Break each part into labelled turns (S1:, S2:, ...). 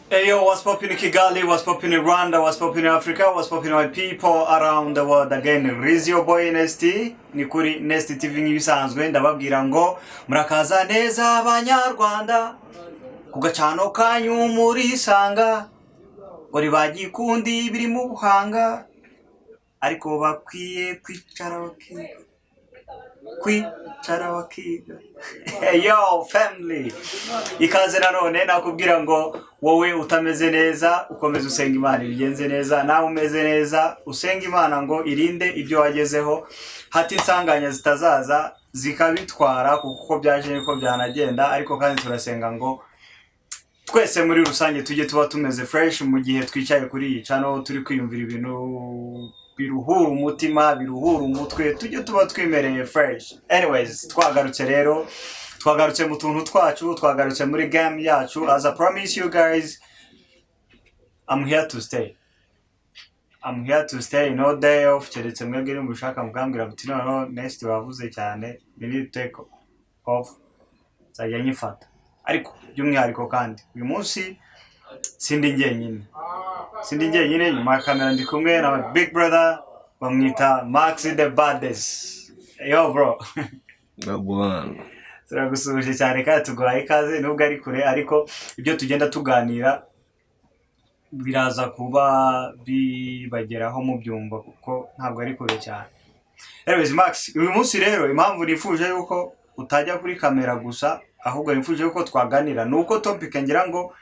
S1: Hey yo, what's poppin' in Kigali, what's poppin' in Rwanda, what's poppin' in Africa, what's poppin' my people around the world again. Riz your boy Nesty, ni kuri Nesty TV nk'ibisanzwe ndababwira ngo murakaza neza abanyarwanda ku gacano kanyu muri sanga bari bagikundi biri mu buhanga ariko bakwiye kwicara bakiga. Hey yo family, ikaze nanone nakubwira ngo wowe utameze neza ukomeze usenga Imana ibigenze neza, nawe umeze neza usenga Imana ngo irinde ibyo wagezeho, hati insanganya zitazaza zikabitwara kuko byaje niko byanagenda, ariko kandi turasenga ngo twese muri rusange tujye tuba tumeze fresh mu gihe twicaye kuri iyi channel turi kwiyumvira ibintu biruhura umutima, biruhura umutwe, tujye tuba twimereye fresh. Anyways, twagarutse mu tuntu twacu, twagarutse muri game yacu. As I promise you guys, I'm here to stay, no day off. Keretse mwebwe mushaka mugambira buti no next wavuze cyane, we need to take off. Zajya nyifata. Ariko by'umwihariko kandi uyu munsi sindi njyenyine nyuma ya kamera ndi kumwe na my big brother bamwita Max the Baddest. Yo bro.
S2: Gabon.
S1: Turagusubije cyane kandi tuguhaye ikaze nubwo ari kure, ariko ibyo tugenda tuganira biraza kuba bibageraho mu byumba kuko ntabwo ari kure cyane. Anyways Max, uyu munsi rero impamvu nifuje yuko utajya kuri kamera gusa, ahubwo nifuje yuko twaganira nuko topic ngira ngo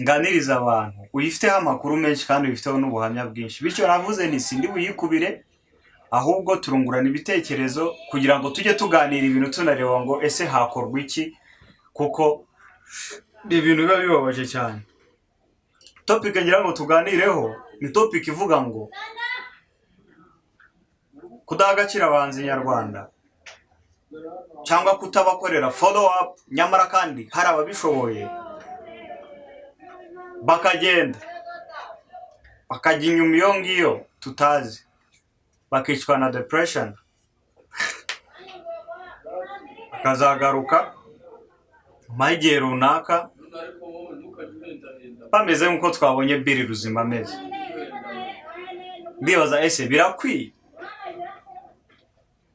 S1: nganiriza abantu uyifiteho amakuru menshi kandi uyifiteho n'ubuhamya bwinshi, bityo navuze ni sindi buyikubire, ahubwo turungurana ibitekerezo kugira ngo tujye tuganira ibintu tunareba ngo ese hakorwa iki, kuko ibintu biba bibabaje cyane. Topic ngira ngo tuganireho ni topic ivuga ngo kudahagacira abahanzi nyarwanda cyangwa kutabakorera follow up, nyamara kandi hari ababishoboye bakagenda bakajya inyuma iyo ngiyo tutazi, bakicwa na depression, bakazagaruka igihe runaka bameze nk'uko twabonye Bill Ruzima ameze. Ndibaza ese birakwiye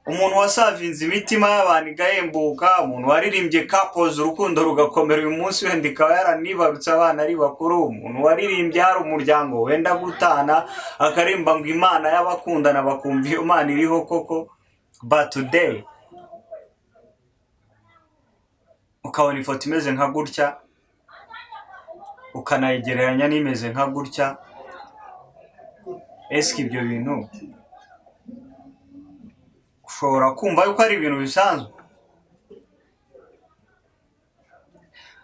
S1: umuntu wasavinze imitima y'abantu igahembuka, umuntu waririmbye kapoze urukundo rugakomera uyu munsi wenda ikaba yaranibarutse abana ari bakuru, umuntu waririmbye hari umuryango wenda gutana akarimba ngo Imana y'abakundana bakumva iyo Imana iriho koko, but today ukabona ifoto imeze nka gutya ukanayigereranya n'imeze nka gutya. Eske ibyo bintu ushobora kumva yuko ari ibintu bisanzwe?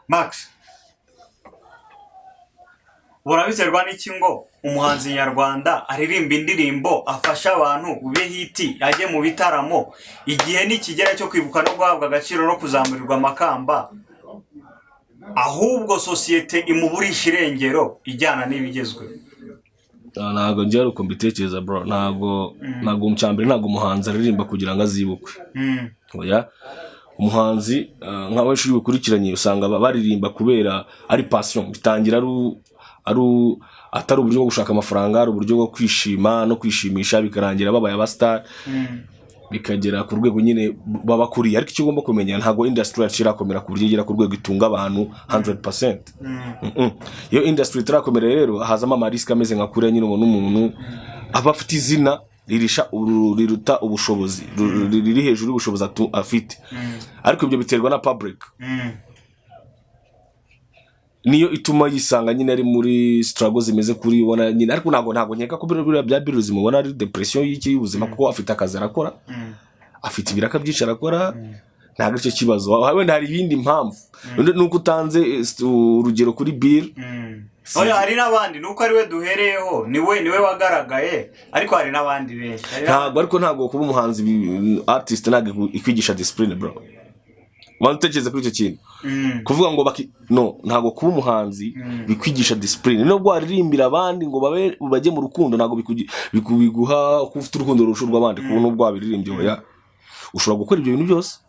S1: Max, burabiterwa n'iki ngo umuhanzi nyarwanda aririmba indirimbo afasha abantu ube hiti ajye mu bitaramo, igihe nikigera cyo kwibuka no guhabwa agaciro no kuzamurirwa amakamba, ahubwo societe imuburisha irengero ijyana n'ibigezwe?
S2: Ntago njye uko mbitekereza bro, ntago umucambere, ntago umuhanzi aririmba kugira ngo azibukwe. Oya, umuhanzi nkawe uri gukurikiranye usanga baririmba kubera ari passion, bitangira atari uburyo bwo gushaka amafaranga, ari uburyo bwo kwishima no kwishimisha, bikarangira babaye aba star, bikagera ku rwego nyine babakuriye. Ariko icyo ugomba kumenya, ntago industry yakirakomera ku buryo igera ku rwego itunga abantu 100%. Iyo industry itarakomera rero hazamo amarisk ameze nka kure nyine umuntu aba afite izina riruta ubushobozi, riri hejuru y'ubushobozi afite. Ariko ibyo biterwa na public, niyo ituma yisanga nyine ari muri struggles zimeze kuri ubona nyine. Ariko ntago nkeka ko bya Bill Ruzima ubona ari depression y'iki y'ubuzima, kuko afite akazi arakora, afite ibiraka byinshi arakora, ntago icyo kibazo. Wenda hari ibindi mpamvu, nuko utanze urugero kuri Bill.
S1: Oya, hari n'abandi, nuko ari we duhereyeho, niwe wagaragaye, ariko hari n'abandi benshi.
S2: Ntago kuba umuhanzi artist ntago ikwigisha discipline bro. Wantekereza kuri icyo kintu kuvuga ngo ntago kuba umuhanzi bikwigisha discipline, nubwo waririmbira abandi ngo bajye mu rukundo, ntago biguha ufite urukundo rushurwa abandi, kuko nubwo wabiririmbye oya ushobora gukora ibyo bintu byose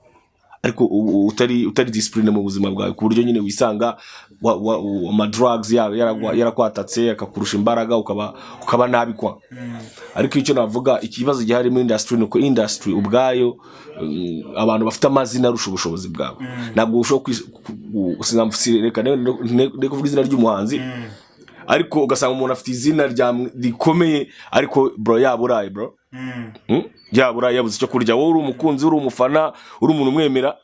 S2: ariko utari discipline mu buzima bwawe ku buryo nyine wisanga ama drugs yarakwatatse akakurusha imbaraga ukaba nabi kwa. Ariko icyo navuga ikibazo gihari mu industry nuko industry ubwayo abantu bafite amazina arusha ubushobozi bwabo. Ntabwo ushobora reka kuvuga izina ry'umuhanzi ariko ugasanga umuntu afite izina rikomeye ariko bro yaburaye bro. Yaburaye yabuze icyo kurya. Wowe uri umukunzi, uri umufana, uri umuntu umwemera,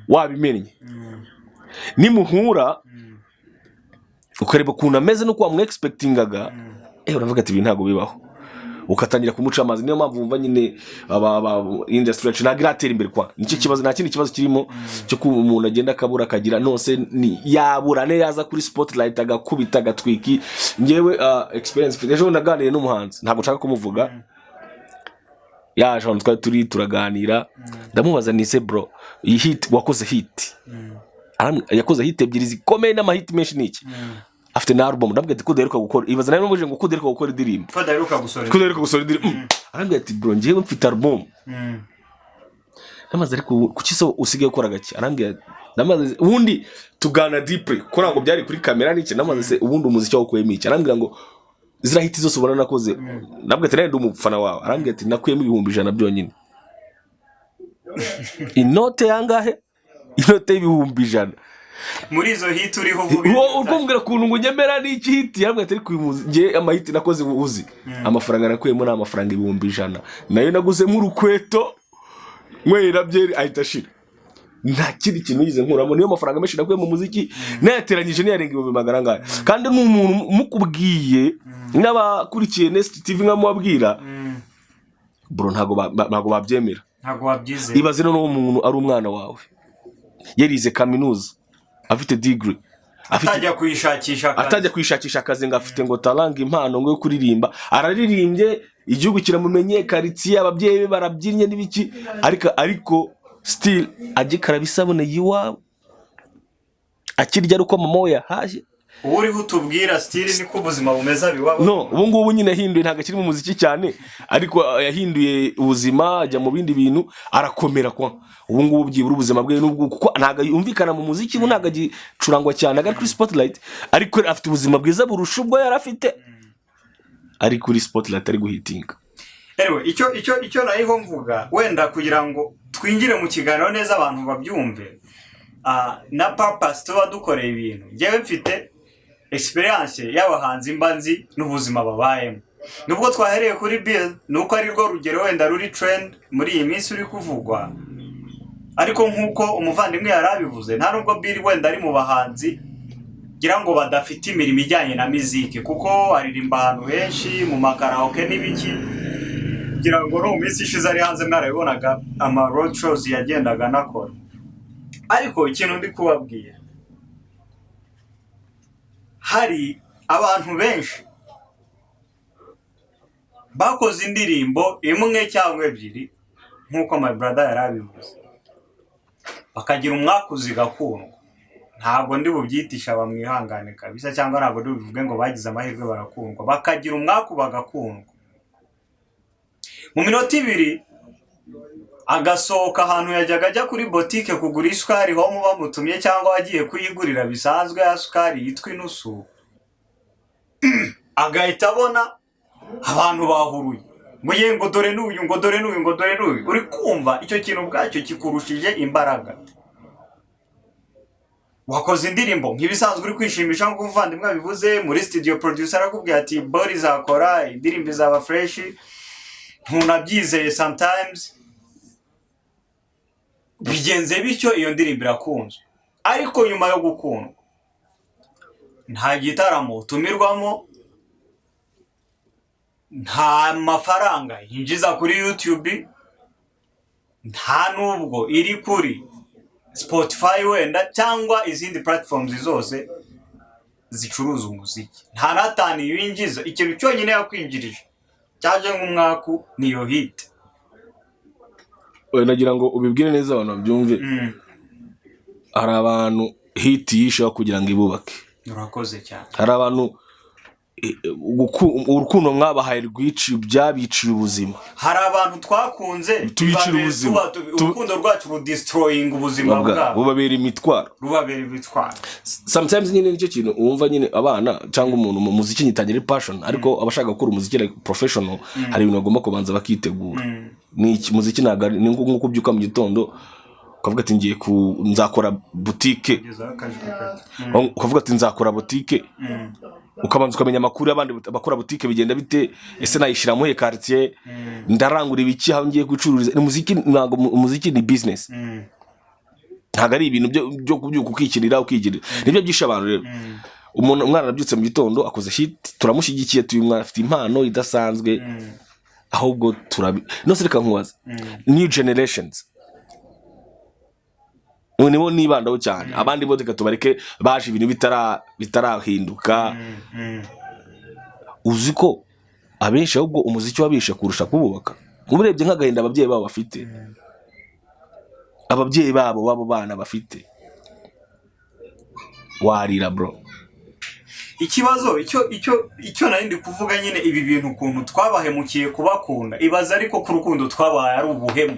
S2: wabimenye. Nimuhura ukareba ukuntu ameze nuko wamwexpectingaga, uravuga ati ibi ntabwo bibaho, ukatangira kumuca amazi. Niyo mpamvu wumva nyine industry yacu ntabwo iratera imbere kwa. Nicyo kibazo, nta kindi kibazo kirimo cyo ko umuntu agenda akabura akagira nose yabura ne yaza kuri spotlight agakubita agatwiki. Ngewe experience mfite, ejo naganiriye n'umuhanzi, ntabwo nshaka kumuvuga, yaje ahantu twari turaganira, ndamubaza nise bro iyi hit wakoze hit, yakoze hit ebyiri zikomeye n'amahit menshi niki, afite na album. Ndabwira ati kuderuka gukora, ibaza nayo muje ngo kuderuka gukora indirimbo, kuderuka gusora indirimbo. Arambwira ati bro ngiye mfite album. Namaze ariko kuki so usigaye gukora gake? Arambwira namaze ubundi tugana deeply ko ntabwo byari kuri kamera niki, namaze se ubundi umuziki wawe kwema iki. Arambwira ngo zira hit zose ubona nakoze. Ndabwira ati ndi umufana wawe. Arambwira ati nakuyemo 100,000 byonyine. Inote yangahe? Inote 100,000
S1: muri izo hit uriho vuga.
S2: Ukombwira kuntu ngo nyemera n'iki hit, yambwira ati kwimuzi ngiye amahit nakoze uzi amafaranga nakuyemo na amafaranga 100,000 nayo naguze nk'urukweto mwera byeri ahita shira. Nta kindi kintu yize nkuramo, niyo mafaranga menshi nakuye mu muziki nayateranyije niyarenga 100,000 ngahe. Kandi n'umuntu mukubwiye n'abakurikiye Nest TV nkamubabwira bro ntago babyemera,
S1: ntago wabyize.
S2: Ibaze no umuntu ari umwana wawe yarize kaminuza afite degree, atajya kwishakisha akazi ngo afite ngo talanga impano ngo kuririmba, araririmbye igihugu kiramumenye, quartier ababyeyi be barabyinnye n'ibiki, ariko still agikara bisabone yiwa akirya ruko mama yahaje.
S1: Uri hutubwira still niko ubuzima bumeza biwabo.
S2: No, ubu ngubu nyine yahinduye, ntago akiri mu muziki cyane, ariko yahinduye ubuzima ajya mu bindi bintu arakomera kwa. Ubu ngubu byibura ubuzima bwe n'ubwo kuko ntago yumvikana mu muziki, ubu ntago agicurangwa cyane agari kuri spotlight, ariko afite ubuzima bwiza burusha ubwo yarafite ari kuri spotlight ari guhitinga.
S1: Anyway, icyo nayiho mvuga wenda kugira ngo twinjire mu kiganiro neza abantu babyumve, na purpose tuba dukoreye ibintu. Ngewe mfite experience y'abahanzi mbanzi n'ubuzima babayemo. Nubwo twahereye kuri Bill nuko ari rwo rugero wenda ruri trend muri iyi minsi uri kuvugwa, ariko nkuko umuvandimwe yarabivuze, nta nubwo Bill wenda ari mu bahanzi gira ngo badafite imirimo ijyanye na muziki, kuko aririmba ahantu henshi mu makaraoke n'ibiki. Gira ngo no minsi ishize ari hanze mwarabibonaga ama road shows yagendaga nakora. Ariko ikintu ndi kubabwira, hari abantu benshi bakoze indirimbo imwe cyangwa ebyiri nkuko my brother yarabivuze, bakagira umwakuzi gakundwa. Ntabwo ndi bubyitisha bamwihangane kabisa, cyangwa ntabwo ndi buvuge ngo bagize amahirwe barakundwa, bakagira umwaku bagakundwa. Mu minota 2 agasohoka ahantu yajyaga ajya kuri boutique kugura isukari ho mu bamutumye, cyangwa wagiye kuyigurira bisanzwe ya sukari yitwa inusu, agahita abona abantu bahuruye ngo ye ngo dore n'uyu, ngo dore n'uyu, ngo dore n'uyu. Uri kumva icyo kintu bwacyo kikurushije imbaraga. Wakoze indirimbo nk'ibisanzwe uri kwishimisha ngo umuvandimwe bivuze, muri studio producer arakubwiye ati bori zakora indirimbo izaba fresh, ntunabyizeye sometimes bigenze bityo, iyo ndirimbo irakunzwe. Ariko nyuma yo gukundwa nta gitaramo utumirwamo, nta mafaranga yinjiza kuri YouTube, nta nubwo iri kuri Spotify wenda cyangwa izindi platforms zose zicuruza umuziki, nta natani yinjiza. Ikintu cyonyine yakwinjirije cyaje nk'umwaku niyo hit.
S2: Nagira ngo ubibwire neza abantu babyumve. Hari abantu hit yisha kugira ngo ibubake.
S1: Urakoze cyane.
S2: Hari abantu urukundo mwabahaye byabiciye ubuzima.
S1: Hari abantu twakunze
S2: tubicira ubuzima,
S1: urukundo rwacu rudestroying ubuzima bwabo,
S2: rubabera imitwaro. Sometimes nyine nicyo kintu wumva nyine abana cyangwa umuntu mu muziki nyitangira passion, ariko abashaka gukora umuziki like professional hari ibintu bagomba kubanza bakitegura. Ni muziki ni nko kubyuka mu gitondo ukavuga ati ngiye nzakora boutique, ukavuga ati nzakora boutique, ukabanza ukamenya amakuru y'abandi bakora boutique bigenda bite, ese nayishira mu quartier, ndarangura ibiki aho ngiye gucururiza. Umuziki ni business, ntago ari ibintu byo kubyuka ukikirira nibyo byisha abantu. Rero umwana arabyutse mu gitondo akoze hit, turamushyigikiye, tuyu mwana afite impano idasanzwe, ahubwo no se reka nkubaza new generations nibo nibandaho cyane, abandi bo reka tubareke baje ibintu bitarahinduka. Uzi ko abenshi ahubwo umuziki wabishe kurusha kububaka. Uburebye nk'agahinda ababyeyi babo bafite, ababyeyi babo bana bafite, warira bro.
S1: Ikibazo icyo narindi kuvuga nyine ibi bintu ukuntu twabahemukiye kubakunda, ibaza ariko ku rukundo twabaye ari ubuhemu.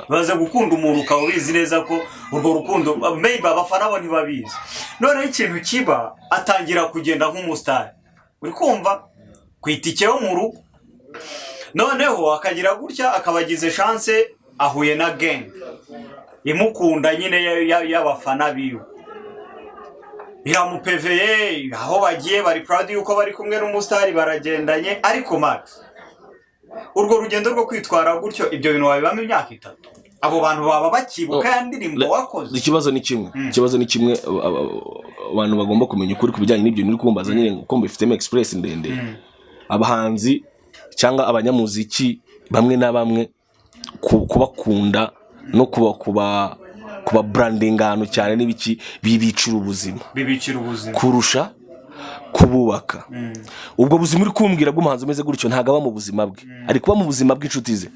S1: Baza gukunda umuntu ukaba ubizi neza ko urwo rukundo maybe abafana bo ntibabizi, none ikintu kiba atangira kugenda nk'umustar, uri kumva kwitike yo mu rugo, noneho akagira gutya akabagize chance ahuye na gang imukunda nyine y'abafana biwe, biramupeveye aho bagiye, bari proud yuko bari kumwe n'umustar, baragendanye. Ariko Max, urwo rugendo rwo kwitwara gutyo, ibyo bintu wabibamo imyaka 3, abo bantu baba bakibuka ya ndirimbo wakoze.
S2: Ikibazo ni kimwe abantu bagomba kumenya ukuri kubijyanye n'ibyo nuri kumbaza nyine uko mbifitemo express ndende. Abahanzi cyangwa abanyamuziki bamwe na bamwe kubakunda no kuba branding ahantu cyane n'ibiki bibicira ubuzima kurusha kububaka. Ubwo buzima uri kumbwira bw'umuhanzi umeze gutyo ntago aba mu buzima bwe, ari kuba mu buzima bw'inshuti ze.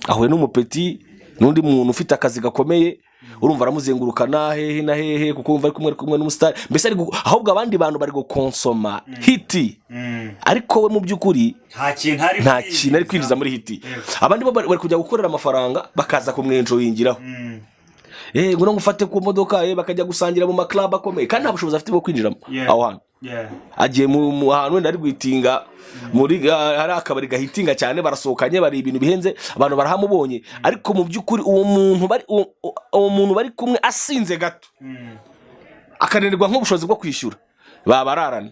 S2: Ahuye n'umupeti n'undi muntu ufite akazi gakomeye, urumva aramuzenguruka na hehe kuko umva ari kumwe n'umustar, mbese ahubwo abandi bantu bari gukonsoma hiti, ariko we mu by'ukuri nta kintu ari kwinjiza muri hiti. Abandi bo bari kujya gukorera amafaranga bakaza kumwenjo yingiraho, ngo ngufate ku modoka bakajya gusangira mu maklub akomeye, kandi nta bushobozi afite bwo kwinjira aho hantu. Agiye mu hantu wenda ari gwitinga muri hari akabari gahitinga cyane, barasohokanye bari ibintu bihenze, abantu barahamubonye, ariko mu by'ukuri uwo muntu bari kumwe asinze gato akananirwa nk'ubushobozi bwo kwishyura, babararana.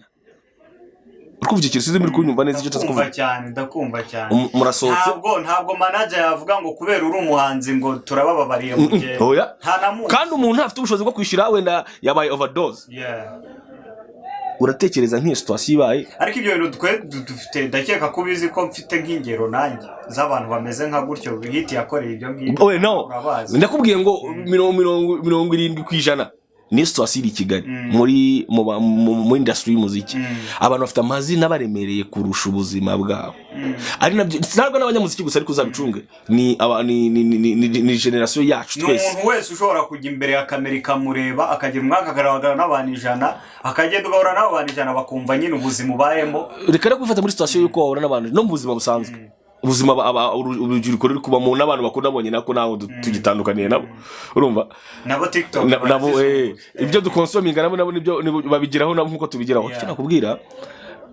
S2: Urumva ikirisize muri kunyumva neza icyo
S1: tsakuvuga cyane, ndakumva cyane.
S2: Murasohotse
S1: ntabwo manager yavuga ngo kubera uri umuhanzi ngo turabababariye mu gihe
S2: kandi umuntu afite ubushobozi bwo kwishyura wenda yabaye overdose. Uratekereza nk'iyo situation ibaye,
S1: ariko ibyo bintu dufite ndakeka ko bizi ko mfite nk'ingero nanjye z'abantu bameze nka gutyo hiti yakoreye ibyo ngibyo.
S2: No ndakubwiye ngo 70% ni situation iri Kigali mu industry y'umuziki. Abantu bafite amazina baremereye kurusha ubuzima bwabo, ari nabyo ntabwo n'abanyamuziki gusa ariko uzabicunge ni generation yacu twese.
S1: Umuntu wese ushobora kujya imbere ya kamera ikamureba akagira umwaka agaragara n'abantu 100, akagenda ugahura n'abantu 100 bakumva nyine ubuzima ubayemo.
S2: Reka kwifata muri situation yuko wahura n'abantu no mu buzima busanzwe, ubuzima urubyiruko ruri kuba mu n'abantu bakunda bonye nako naho tugitandukaniye nabo, urumva
S1: nabo TikTok
S2: nabo ibyo dukonsominga nabo nibyo babigiraho nabo nkuko tubigiraho. Cyo nakubwira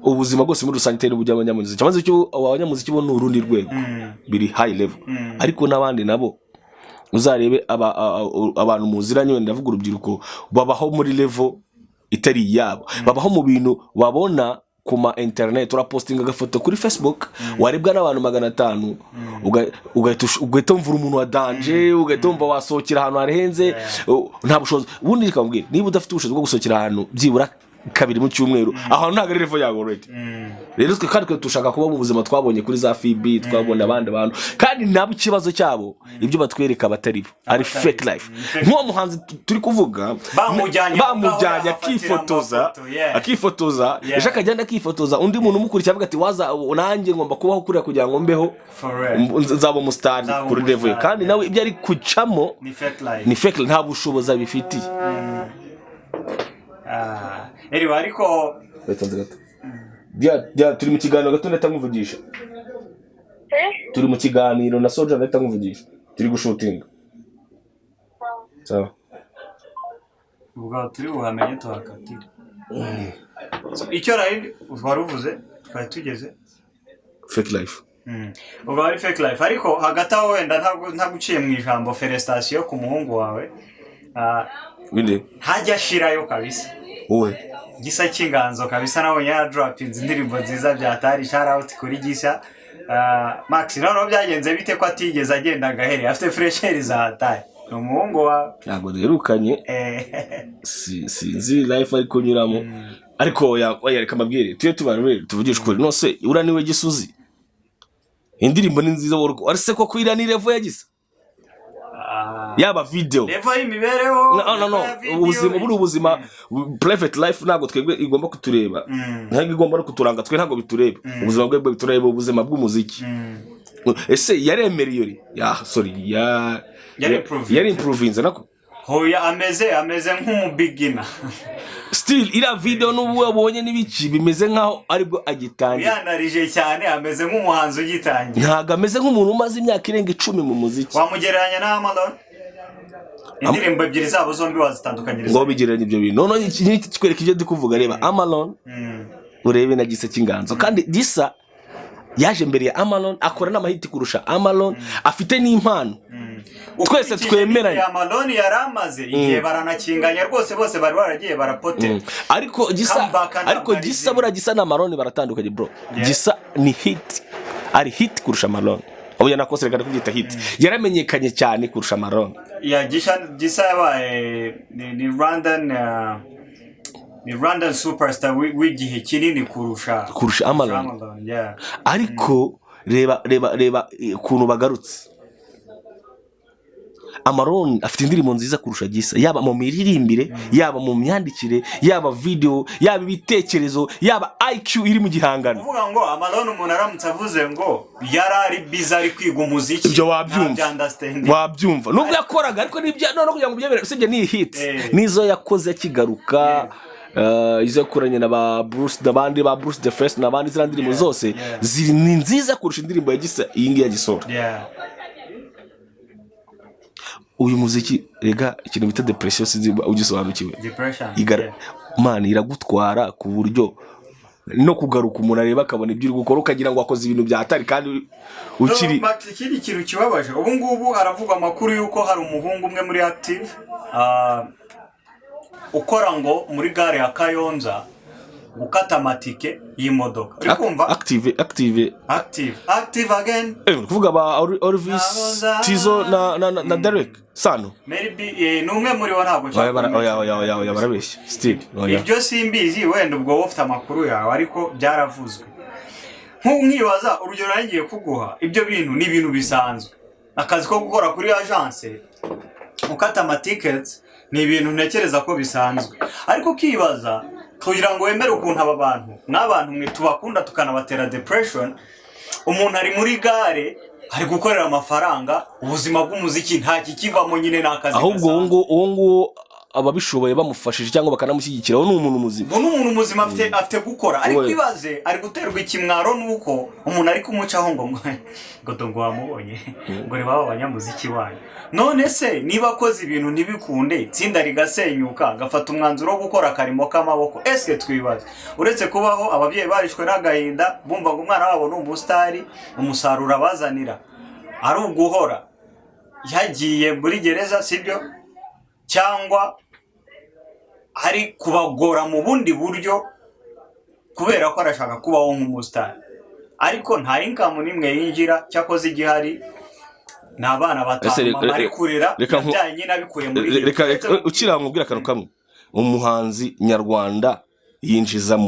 S2: ubuzima bwose muri rusange teri bujya abanyamuziki, cyamaze cyo abanyamuziki bo n'urundi rwego biri high level, ariko nabandi nabo uzarebe abantu muziranye wenda ndavuga urubyiruko babaho muri level itari yabo, babaho mu bintu babona kuma internet. Urapostinga agafoto kuri Facebook warebwa n'abantu 500, ugahita umvura umuntu wa danger, ugahita umva wasohokera ahantu harenze, nta bushobozi. Ubundi ikambwira niba udafite ubushobozi bwo gusohokera ahantu byibura 2 mu cyumweru, ahantu ntago ari level yawe already. Rero twe kandi tushaka kuba mu buzima twabonye kuri za FB, twabona abandi bantu kandi nabo ikibazo cyabo ibyo batwereka batari bo, ari fake life. Nko muhanzi turi kuvuga bamujyanye akifotoza ejo akajyana akifotoza, undi muntu umukurikira avuga ati waza nanjye ngomba kubaho kuri kugira ngo mbeho nzaba umustar kuri level, kandi nawe ibyo ari kucamo ni fake life, nta bushobozi abifitiye.
S1: Ariko
S2: betonze gato turi mu kiganiro gato ndahita nkuvugisha. Turi mu kiganiro na Soja ndahita nkuvugisha. Turi gushutinga. Sawa.
S1: Ubwo turi buhamenye tuhakatire. Icyo wari uvuze twari tugeze
S2: fake life.
S1: Ubwo ari fake life ariko hagati aho wenda ntaguciye mu ijambo felicitation ku muhungu wawe.
S2: Binde
S1: hajya shirayo kabisa.
S2: Wowe
S1: Gisa cy'inganzo kabisa nabonye ya droppings indirimbo nziza byatari shout out kuri Gisa. Max none byagenze bite ko atigeze agenda gahere afite fresher za hatari. Umuhungu wa
S2: ntabwo derukanye sinzi life ariko nyuramo ariko reka mabwire tuvugisha ukuri nose ura niwe Gisuzi indirimbo ni nziza warse ko kwira ni level ya Gisa yaba video
S1: level y'imibereho
S2: no ubuzima private life ntabwo twebwe igomba kutureba ntabwo igomba no kuturanga twe ntabwo bitureba ubuzima bwe bitureba ubuzima bw'umuziki ese yaremeriye yari improving nako
S1: hoya ameze nk'umubigina
S2: still ira video n'ubu wabonye n'ibiki bimeze nkaho aribwo agitangira
S1: yanarije cyane ameze nk'umuhanzi ugitangira
S2: ntago ameze nk'umuntu umaze imyaka irenga 10 mu muziki
S1: wamugereranya na Amalon indirimbo ebyiri zabo zombi wazitandukanyiriza
S2: ngo bigereranya ibyo bintu none iki kikwereka ibyo ndikuvuga reba Amalon urebe na Gisa cy'inganzo kandi Gisa yaje mbere ya Amalon akora n'amahiti kurusha Amalon afite n'impano twese twemeranye
S1: Amalon yaramaze igihe baranakinganya rwose bose bari baragiye barapote
S2: ariko Gisa bura Gisa na Amalon baratandukanye bro Gisa ni hit ari hit kurusha Amalon oya nakose reka kubyita hit yaramenyekanye cyane kurusha Amalon
S1: ya Gisa yabaye ni Rwandan superstar w'igihe kinini kurusha
S2: Amalon ariko reba kuntu bagarutse Amalon afite indirimbo nziza kurusha Gisa yaba mu miririmbire yaba mu myandikire yaba video yaba ibitekerezo yaba IQ iri mu gihangano
S1: uvuga ngo Amalon umuntu aramutse avuze ngo yarari bizarre kwiga umuziki
S2: ibyo wabyumva nubwo yakoraga ariko nibyo none kugira ngo byemere usibye ni hit nizo yakoze kigaruka izo yakoranye na ba Bruce n'abandi ba Bruce the First n'abandi zirandirimu zose ziri nziza kurusha indirimbo ya Gisa iyi ngiye Gisora uyu muziki rega ikintu bita depression sinzi ugisobanukiwe man iragutwara ku buryo no kugaruka umuntu areba akabona ibyo uri gukora ukagira ngo akoze ibintu byatari kandi ukiri
S1: ikindi kintu kibabaje ubu ngubu aravuga amakuru yuko hari umuhungu umwe muri Active ukora ngo muri gare ya Kayonza gukata amatike y'imodoka uri kumva
S2: active
S1: again
S2: kuvuga ba Orvis Tizo na Derek Sano
S1: maybe numwe muri bo ntabwo
S2: oya barabeshya still
S1: ibyo simbizi wenda ubwo wofite amakuru yawe ariko byaravuzwe nk'umwibaza urugero nangiye kuguha ibyo bintu ni ibintu bisanzwe akazi ko gukora kuri agence ukata amatickets ni ibintu ntekereza ko bisanzwe ariko ukibaza kugira ngo wemere ukuntu aba bantu n'abantu mwe tubakunda tukanabatera depression umuntu ari muri gare ari gukorera amafaranga ubuzima bw'umuziki nta kikivamo nyine n'akazi
S2: ahubwo ngo ababishoboye bamufashije cyangwa bakanamushyigikira ni umuntu muzima
S1: afite gukora ariko ibaze ari guterwa ikimwaro nuko umuntu ari kumucaho ngo wamubonye ngo reba abanyamuziki wanyu none se niba akoze ibintu ntibikunde itsinda rigasenyuka agafata umwanzuro wo gukora akarimo k'amaboko ese twibaze uretse kubaho ababyeyi barishwe n'agahinda bumva ngo umwana wabo ni umusitari umusaruro abazanira ari uguhora yagiye muri gereza sibyo cyangwa hari kubagora mu bundi buryo kubera ko arashaka kubaho nk'umusitari ariko nta income nimwe yinjira cyakoze igihari n'abana batanu bari kurera byanye nabikuye muri
S2: reka ukiramubwira akantu kamwe umuhanzi nyarwanda yinjiza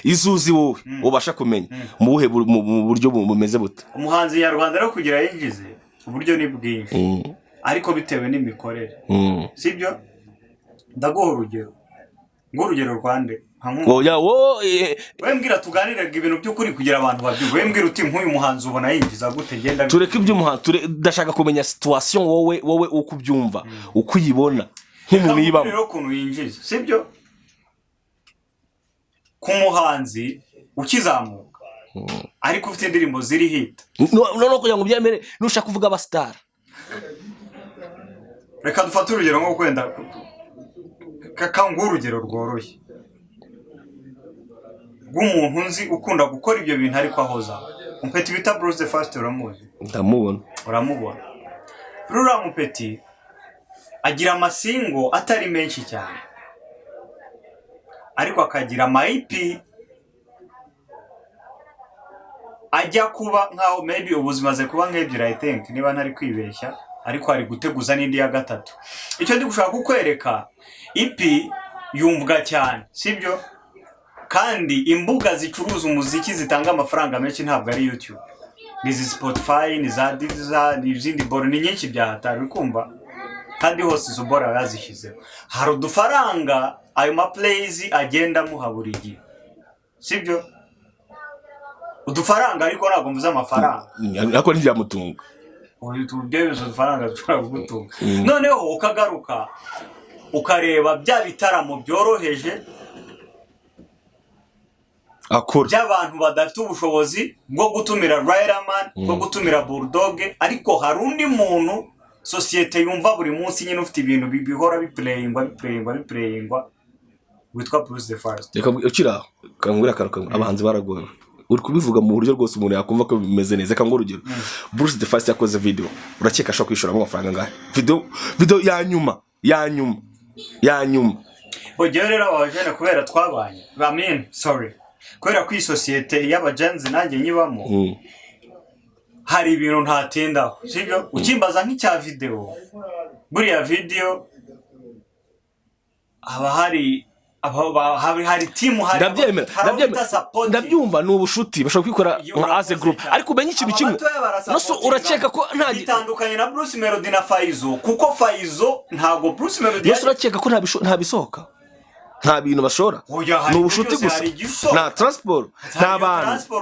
S2: izuzi wowe ubasha kumenya mu buryo bumeze bute
S1: umuhanzi nyarwanda rero kugira yinjize uburyo ni bwinshi ariko bitewe n'imikorere sibyo ndaguha urugero rwande wembwira tuganiraga ibintu by'ukuri kugira abantu babyumve wembwira uti nk'uyu muhanzi ubona yinjiza gute genda
S2: tureke iby'umuhanzi ndashaka kumenya situation wowe uko ubyumva uko uyibona nk'umuntu yibamo
S1: rero ukuntu yinjiza sibyo ku muhanzi ukizamuka ariko ufite indirimbo ziri hit
S2: no kugira ngo byemere nushaka kuvuga abastar.
S1: Reka dufate urugero nko kwenda kakangura urugero rworoshye rw'umuntu nzi ukunda gukora ibyo bintu ariko ahoza. Umupeti bita Bruce the First uramuzi? Uramubona. Rura mupeti agira amasingo atari menshi cyane ariko akagira amayipi ajya kuba nkaho maybe ubuzima ze kuba nk'ebyiri I think niba ntari kwibeshya ariko ari guteguza n'indi ya gatatu. Icyo ndi gushaka kukwereka ipi yumvwa cyane sibyo kandi imbuga zicuruza umuziki zitanga amafaranga menshi ntabwo ari YouTube nizi Spotify niza Deezer n'izindi boro ni nyinshi byahatari kumva kandi hose izo boro yazishize hari udufaranga ayo ma plays agenda muha buri gihe sibyo udufaranga ariko ntabwo mvuze amafaranga
S2: ariko ntibyamutunga
S1: uyu tubyebezo udufaranga dushobora kugutunga noneho ukagaruka ukareba bya bitaramo byoroheje
S2: akora
S1: by'abantu badafite ubushobozi bwo gutumira Riderman bwo gutumira Bulldog ariko hari undi muntu societe yumva buri munsi nyine ufite ibintu bihora biplayingwa witwa Bruce the First.
S2: Reka ukira kangura karuka abahanzi baragoye uri kubivuga mu buryo rwose umuntu yakumva ko bimeze neza. Kangura urugero Bruce the First yakoze video urakeka ashaka kwishura amafaranga ngahe video ya nyuma
S1: Ogiye rero abajene kubera twabanye sorry kubera ku societe y'abajanzi nanjye nyibamo hari ibintu ntatinda sibyo ukimbaza nk'icya video buriya video hari team
S2: ndabyumva n'ubushuti bashaka kwikora as a group ariko umenye ikintu kimwe noso uraceka ko nta
S1: bitandukanye na Bruce Melody na Faizo kuko Faizo ntago Bruce Melody
S2: noso uraceka ko nta bisohoka nta bintu bashora n'ubushuti gusa na transport nta bantu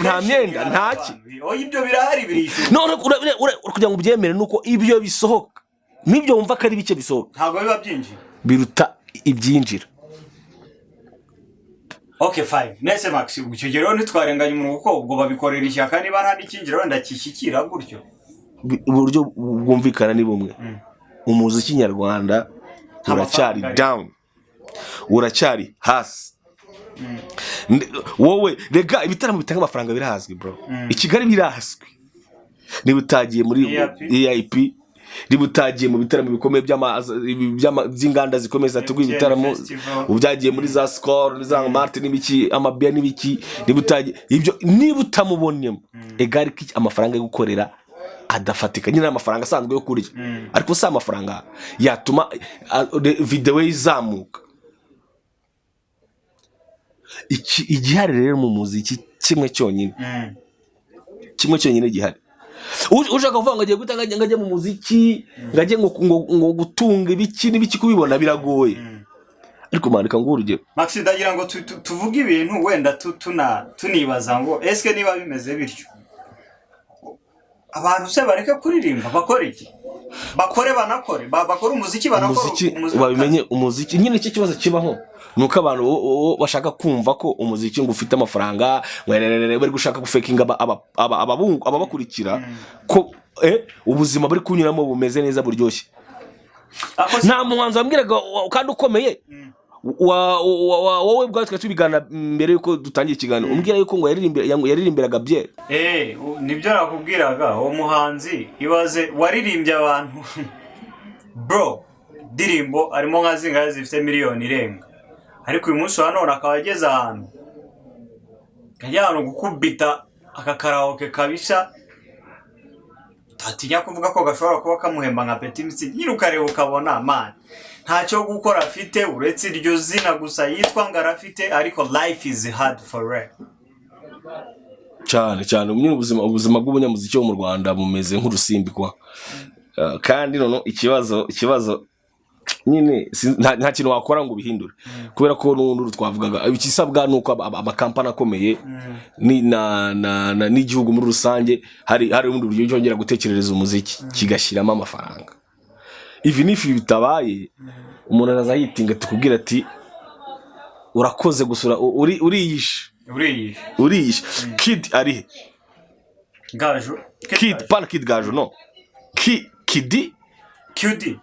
S2: nta myenda ntaki
S1: ibyo birahari birisho
S2: none kugira ngo ubyemere nuko ibyo bisohoka nibyo wumva ko ari bike bisohoka
S1: ntago biba byinjira
S2: biruta ibyinjira.
S1: Okay fine nese Max icyo rero ntitwarenganya umuntu kuko ubwo babikorera ishyaka niba nta n'ikinjira wenda kishyikira gutyo
S2: uburyo bwumvikana ni bumwe umuziki nyarwanda uracyari down uracyari hasi wowe rega ibitaramo bitanga amafaranga birazwi bro i Kigali birazwi niba utagiye muri EIP niba utagiye mu bitaramo bikomeye by'inganda zikomeza tuguye ibitaramo ubyagiye muri za Skol za Martin n'ibiki amabia n'ibiki niba utagiye ibyo niba utamubonyemo egari ki amafaranga yo gukorera adafatika nyine amafaranga asanzwe yo kurya ariko sa amafaranga yatuma video izamuka. Igihari rero mu muziki kimwe cyonyine gihari ushaka kuvuga ngo agiye gutanga ngajye mu muziki ngajye ngo gutunga ibiki n'ibiki kubibona biragoye ariko mandika ngo urugero
S1: Max ndagira ngo tuvuge ibintu wenda tunibaza ngo eske niba bimeze bityo abantu se bareke kuririmba bakora iki bakora umuziki
S2: babimenye umuziki nyine cyo kibazo kibaho nuko abantu bashaka kumva ko umuziki ngo ufite amafaranga bari gushaka gufekinga ababakurikira ko ubuzima bari kunyuramo bumeze neza buryoshye. Nta muhanzi wambwiraga kandi ukomeye wowe bwatwe tubigana mbere yuko dutangiye ikiganiro umbwira yuko ngo yaririmbiraga bye
S1: nibyo nakubwiraga uwo muhanzi ibaze waririmbye abantu bro dirimbo arimo nka zingahe zifite miliyoni irenga ariko uyu munsi none akaba ageze ahantu kajyana gukubita akakaraoke kabisha tatinya kuvuga ko gashobora kuba kamuhemba nka Petit Mitsi nyirukareba ukabona man ntacyo gukora afite uretse iryo zina gusa yitwa ngarafite ariko life is hard for real
S2: cyane ubuzima bw'umunyamuziki wo mu Rwanda bumeze nk'urusimbikwa kandi none ikibazo nyine nta kintu wakora ngo bihindure kubera ko n'undi twavugaga ikisabwa nuko amakampani akomeye n'igihugu muri rusange hari ubundi buryo cyongera gutekerereza umuziki kigashyiramo amafaranga. Even if bitabaye umuntu arazayitinga tukubwira ati urakoze gusura uriyishe uriyishe. Kid arihe?
S1: Gaju.
S2: Kid pana Kid Gaju no. Kidi QD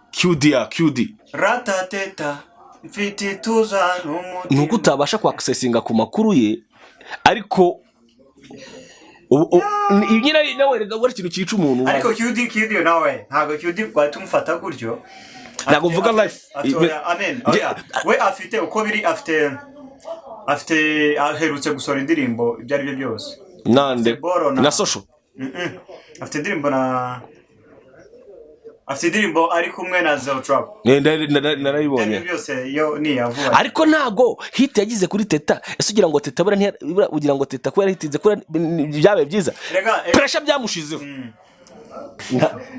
S1: ratateta mfite tuza n'umutima.
S2: nuko utabasha kwaccessinga ku makuru ye, ariko nyine nawe rega wari ikintu cyica umuntu.
S1: Ariko QD nawe ntago QD kwatumfata gutyo.
S2: Ntago mvuga life.
S1: Amen. We afite uko biri, afite aherutse gusora indirimbo ibyo ari byo byose.
S2: Nande na social.
S1: Afite indirimbo ari kumwe na Zeo Trap.
S2: Narayibonye
S1: byose yo ni yavuga.
S2: Ariko ntago hit yagize kuri Teta. Ese ugira ngo Teta ugira ngo Teta ko yari hitinze ko byabe byiza. Pressure byamushizeho.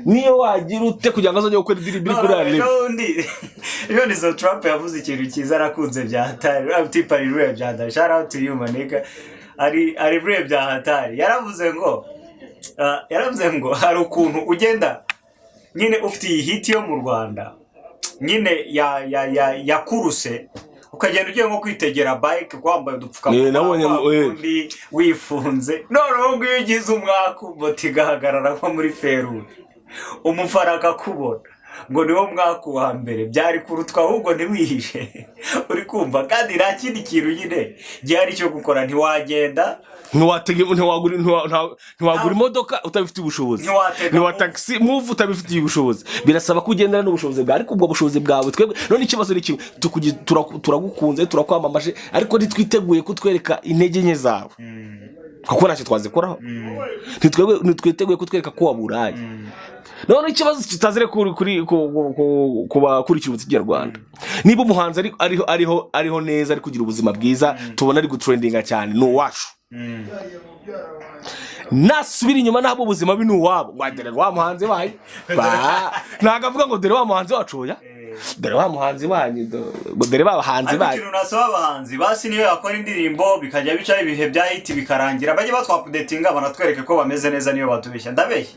S2: Niyo wagira ute kugira ngo azajye gukora indirimbo kuri Alive.
S1: Iyo ni Zeo Trap yavuze ikintu cyiza arakunze bya hatari. Abtipa rire bya hatari. Shout out to you maneka. Ari rire bya hatari. Yaravuze ngo hari ukuntu ugenda nyine ufite hit yo mu Rwanda nyine yakuruse ukagenda ugiye nko kwitegera bike kwambaye udupfukamunwa wifunze, noneho ngo iyo ugize umwaka moto igahagarara nko muri Feruje umufaraka kubona ngo niwo mwaka wa mbere byari kurutwa, ahubwo ntiwihishe uri kumva. Kandi nta kindi kintu nyine gihari cyo gukora, ntiwagenda ntiwagura imodoka utabifitiye ubushobozi, ntiwa taxi move utabifitiye ubushobozi. Birasaba kugendera n'ubushobozi bwawe, ariko ubwo bushobozi bwawe twebwe none ikibazo ni kimwe, turagukunze turakwamamaje ariko ntitwiteguye kutwereka intege nke zawe kuko ntacyo twazikoraho. Ntitwiteguye kutwereka ko waburaye. None ikibazo kitazire kubakurikira umuziki nyarwanda. Niba umuhanzi ariho neza, ari kugira ubuzima bwiza, tubona ari gutrendinga cyane, no wacu nasubira inyuma nabo ubuzima binu wabo wadere wa muhanzi bayi ntago avuga ngo dere wa muhanzi wacu ya dere wa muhanzi banyi dere babahanzi bayi. Ariko nasaba abahanzi basi niyo yakora indirimbo bikajya bica ibihe bya hit bikarangira, bajye batwapudetinga banatwereke ko bameze neza, niyo batubeshya ndabeshya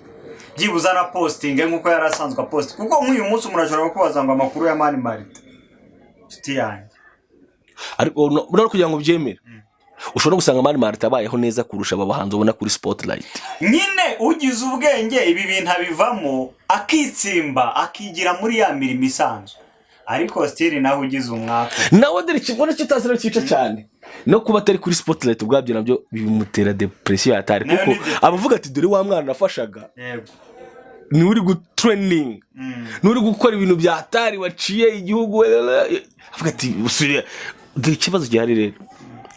S1: byibuza na posting nkuko yarasanzwe post, kuko nk'uyu munsi umuntu ashobora kubaza ngo amakuru ya Mani Martin nshuti yanjye.
S2: Ariko no kugira ngo byemere ushobora gusanga Mani Martin abayeho neza kurusha abahanzi ubona kuri Spotlight.
S1: Nyine ugize ubwenge ibi bintu abivamo akitsimba akigira muri ya mirimo isanzwe, ariko still naho ugize umwaka
S2: nawe dore kibona kitazira cyica cyane no kuba atari kuri Spotlight ubwabyo nabyo bimutera depression yatari, kuko abavuga ati dore wa mwana nafashaga ni uri gutrending nuri gukora ibintu bya hatari waciye igihugu, avuga ati usuriye dore ikibazo gihari rero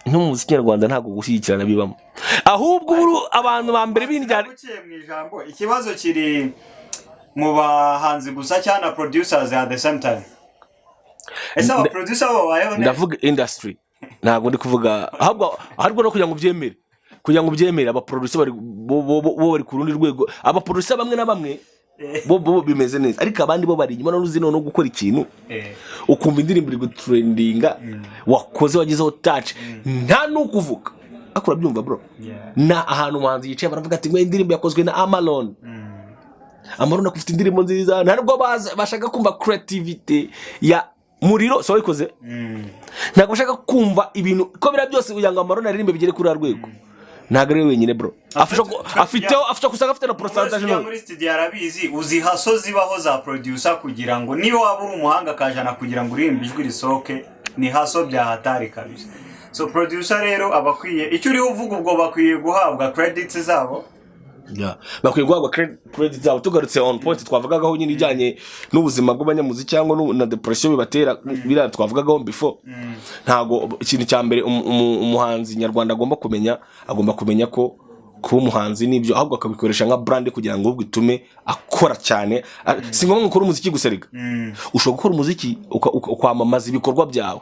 S2: no mu muziki nyarwanda ntago gushyigikirana bibamo, ahubwo buru abantu ba mbere b'indyari
S1: mu ijambo. Ikibazo kiri mu bahanzi gusa cyane producers at the same time. Ese aba producer babayeho neza,
S2: ndavuga industry ntago ndi kuvuga ahubwo no kugira ngo byemere aba producer bari ku rundi rwego. Aba producer bamwe na bamwe bo bimeze neza, ariko abandi bo bari inyuma n'uzi no gukora ikintu ukumva indirimbo iri gutrendinga wakoze wagizeho touch nta nukuvuga akora byumva bro. Na ahantu umuhanzi yicaye baravuga ati ngo indirimbo yakozwe na Amalon akufite indirimbo nziza, ntabwo bashaka kumva creativity ya Muriro so ikoze ntabwo bashaka kumva ibintu ko bira byose kugira ngo Amalon aririmbe bigere kuri rwego. Ntabwo ari wenyine bro, afite kusanga afite na pourcentage no
S1: muri studio arabizi. Uzi haso zibaho za producer kugira ngo niyo waba uri umuhanga kajana kugira ngo urimbe ijwi risoke, ni haso bya hatari kabisa. So producer rero abakwiye icyo uri uvuga ubwo bakwiye guhabwa credits zabo,
S2: bakwiye guhabwa credit zabo. Tugarutse on point twavugagaho nyine ijyanye n'ubuzima bw'abanyamuziki cyangwa na depression bibatera bira twavugagaho before. Ntago ikintu cya mbere umuhanzi nyarwanda agomba kumenya ko kuba umuhanzi nibyo, ahubwo akabikoresha nka brand kugira ngo ubwo itume akora cyane. Si ngombwa gukora umuziki guseriga, ushobora gukora umuziki ukwamamaza ibikorwa byawe.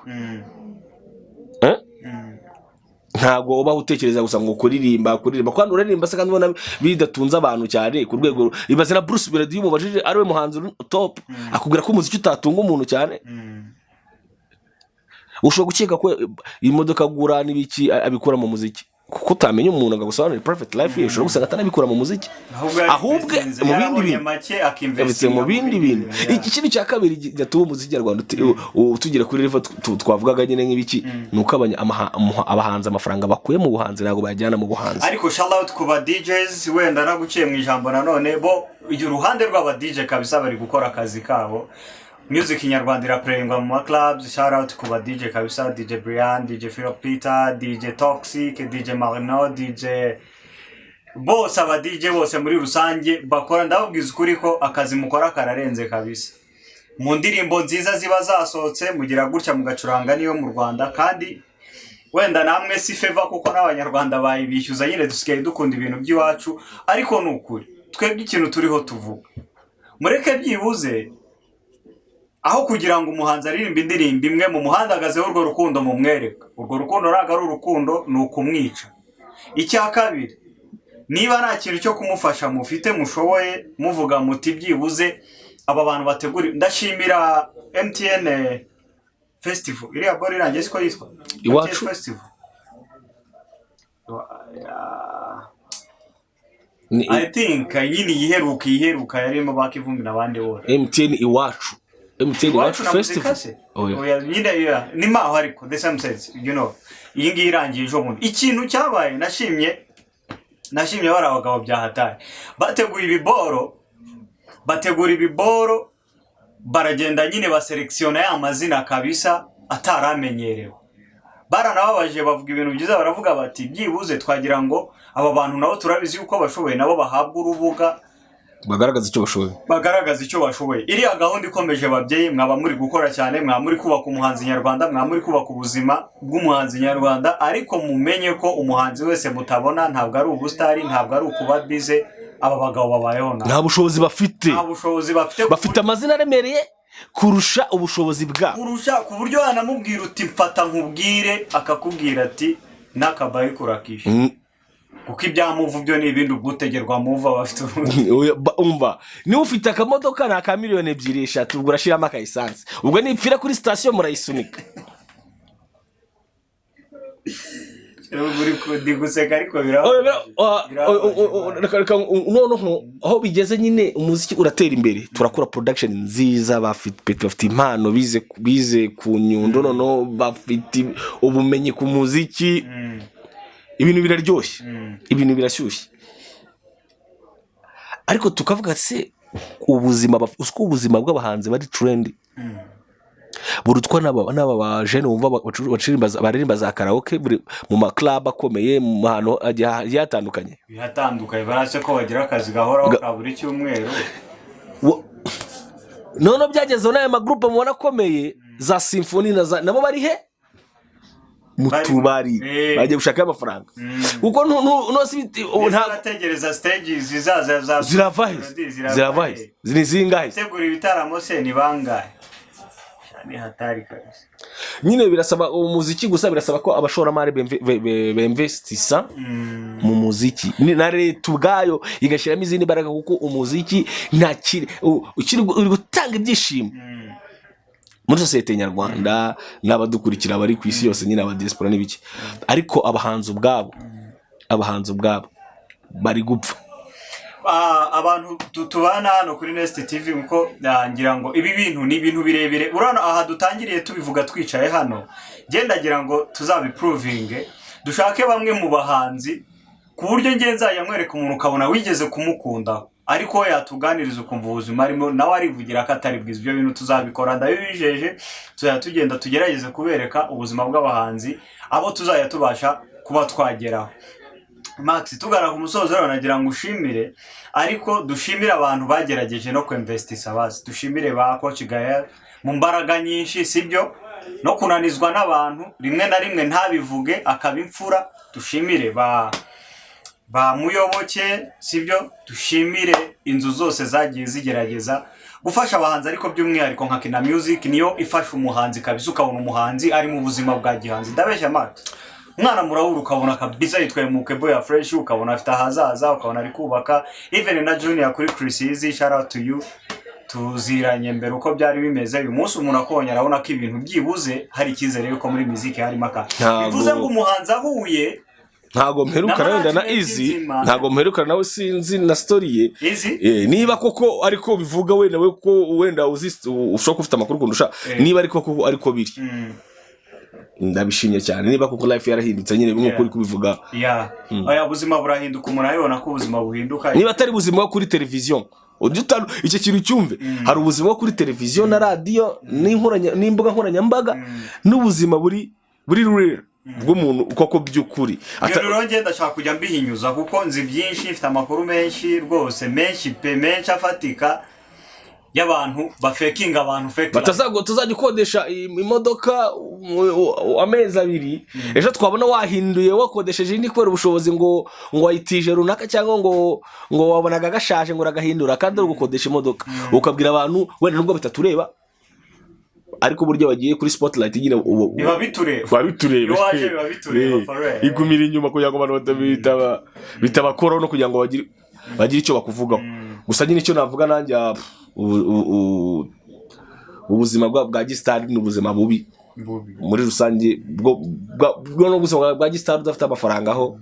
S2: Ntago uba utekereza gusa ngo kuririmba kandi uririmba se kandi ubona bidatunze abantu cyane ku rwego. Ibaze na Bruce Melody umubajije ari we muhanzi top akubwira ko umuziki utatunga umuntu cyane. Ushobora gukeka ko imodoka agura n'ibiki abikora mu muziki, kuko utamenya umuntu agagusobanurira private life ye ushobora gusanga atanabikora mu muziki ahubwo mu bindi bintu mu bindi bintu iki kintu cya kabiri gatuma umuziki nyarwanda utugera kuri level twavugaga nyine nk'ibiki nuko abahanzi amafaranga bakuye mu buhanzi ntabwo bajyana mu buhanzi.
S1: Ariko shout out ku ba DJs wenda naguciye mu ijambo nanone bo uruhande rw'aba DJ kabisa bari gukora akazi kabo. Music nyarwanda iraplayingwa mu clubs. Shout out ku ba DJ kabisa, DJ Brian, DJ Phil Peter, DJ Toxic, DJ Marino, DJ bose aba DJ bose muri rusange bakora. Ndababwiza ukuri ko akazi mukora kararenze kabisa. Mu ndirimbo nziza ziba zasohotse mugira gutya mugacuranga niyo mu Rwanda, kandi wenda namwe si favor kuko n'abanyarwanda bayibishyuza nyine dusigaye dukunda ibintu by'iwacu, ariko nukuri twebwe ikintu turiho tuvuga mureke byibuze aho kugira ngo umuhanzi aririmbe indirimbo imwe mu muhandagazeho urwo rukundo mu mwereka. Urwo rukundo ntago ari urukundo, ni ukumwica. Icya kabiri, niba nta kintu cyo kumufasha mufite mushoboye muvuga muti byibuze aba bantu bategura. Ndashimira MTN Festival iriya bora irangiye siko yitwa
S2: Iwacu
S1: Festival. I think nyine yiheruka yarimo bakivumbi nabandi bora
S2: MTN Iwacu Festival.
S1: Oya nyine ni maho ariko the same sense you know iyi ngiyi irangiye ejo bundi. Ikintu cyabaye nashimye bari abagabo byahatari bategura ibiboro baragenda nyine baselektiona ya mazina kabisa ataramenyerewe. Baranababaje bavuga ibintu byiza, baravuga bati byibuze twagira ngo aba bantu nabo turabizi yuko bashoboye nabo bahabwa urubuga bagaragaza icyo bashoboye. Iriya gahunda ikomeje babyeyi, mwaba muri gukora cyane, mwaba muri kubaka umuhanzi nyarwanda, mwaba muri kubaka ubuzima bw'umuhanzi nyarwanda, ariko mumenye ko umuhanzi wese mutabona ntabwo ari ubustari, ntabwo ari ukuba bize. Aba bagabo babayeho
S2: nta bushobozi bafite, bafite amazina aremereye kurusha ubushobozi bwabo,
S1: ku buryo yanamubwira uti mfata nkubwire akakubwira ati nakabaye kurakisha kuko ibyamuvu byo ni ibindi ugutegerwa muva bafite
S2: umva niba ufite akamodoka nta ka miliyoni 2-3 ubwo urashiramo akayisansi, ubwo nipfira kuri station murayisunika.
S1: Diguseka ariko
S2: noneho aho bigeze nyine umuziki uratera imbere, turakora production nziza, bafite impano bize ku nyundo, noneho bafite ubumenyi ku muziki, ibintu biraryoshye, ibintu birashyushye. Ariko tukavuga se ubuzima bw'abahanzi bari trend burutwa n'aba ba jeune bumva baririmba za karaoke mu ma club akomeye mu hano yatandukanye
S1: barase ko bagira akazi gahoraho ka buri cyumweru.
S2: None byagezeho n'aya ma group mubona akomeye za symphony nabo bari he mutubari bagiye gushaka amafaranga kuko
S1: ntategereza stage zizaza
S2: ziravahe zinzingahe
S1: tegura ibitaramo se ni bangahe ni hatari kabisa.
S2: Nyine birasaba umuziki gusa, birasaba ko abashoramari beinvestisa mu muziki na leta ubwayo igashyiramo izindi mbaraga, kuko umuziki ukiri gutanga ibyishimo muri societe nyarwanda n'abadukurikira bari ku isi yose, nyine aba diaspora n'ibiki. Ariko abahanzi ubwabo bari gupfa.
S1: Abantu tubana hano kuri Nest TV uko ngira ngo ibi bintu ni ibintu birebire. Urana aha dutangiriye tubivuga twicaye hano, gendagira ngo tuzabiprovinge, dushake bamwe mu bahanzi ku buryo ngenza yamwereka umuntu ukabona wigeze kumukunda, ariko yatuganiriza ukumva ubuzima arimo nawe arivugira ko atari bwiza. Ibyo bintu tuzabikora ndabibijeje, tuzaya tugenda tugerageze kubereka ubuzima bw'abahanzi abo tuzaya tubasha kuba twageraho. Max, tugana ku musozo rero nagira ngo ushimire, ariko dushimire abantu bagerageje no kwinvestisa bazi. Dushimire ba Coach Gael mu mbaraga nyinshi, sibyo no kunanizwa n'abantu rimwe na rimwe ntabivuge akabimfura. Dushimire ba Muyoboke, sibyo. Dushimire inzu zose zagiye zigerageza gufasha abahanzi, ariko by'umwihariko nka Kina Music niyo ifasha umuhanzi kabisa, ukabona umuhanzi ari mu buzima bwa gihanzi. Ndabeshya Max, umwana murawuru ukabona kabisa yitwaye mu kebo ya fresh, ukabona afite ahazaza, ukabona ari kubaka. Even na Junior kuri Chris Easy, shout out to you. Tuziranye mbere uko byari bimeze, uyu munsi umuntu akongera arabona ko ibintu byibuze hari ikizere yuko muri muziki harimo aka. Bivuze ngo umuhanzi ahuye
S2: ntago mperukana wenda na Easy, ntago mperukana nawe sinzi na story ye. Niba koko ariko bivuga wenda we ko wenda ushobora kufite amakuru kundusha, niba ariko koko ariko biri. Ndabishimye cyane niba koko life yarahindutse nyine nk'uko uri kubivuga.
S1: Aya buzima burahinduka, umuntu ayibona ko ubuzima buhinduka.
S2: Niba atari buzima kuri televizion, udutano icyo kintu cyumve, hari ubuzima kuri televizion na radio n'imbuga nkoranyambaga, n'ubuzima buri rurera bw'umuntu koko by'ukuri.
S1: Rero ngenda ndashaka kujya mbihinyuza kuko nzi byinshi, mfite amakuru menshi rwose, menshi afatika y'abantu bafekinga abantu fake.
S2: Tuzajya ukodesha imodoka amezi 2, ejo twabona wahinduye wakodesheje indi kubera ubushobozi ngo wayitije runaka, cyangwa ngo wabonaga gashaje ngo uragahindura, kandi uri gukodesha imodoka ukabwira abantu wenda nubwo bitatureba, ariko buryo bagiye kuri spotlight nyine
S1: biba bitureba
S2: igumira inyuma kugira ngo abantu bitabakora no kugira ngo bagire icyo bakuvugaho. Gusa nyine icyo navuga nanjye, ubuzima bwa Gistar ni ubuzima bubi muri rusange, no gusoma bwa Gistar udafite amafaranga aho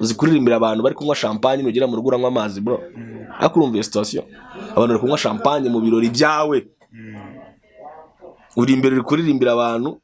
S2: uzi kuririmbira abantu bari kunywa champagne nugera mu rugo uranywa amazi bro, akurumva situation abantu bari kunywa champagne mu birori byawe, uri imbere uri kuririmbira abantu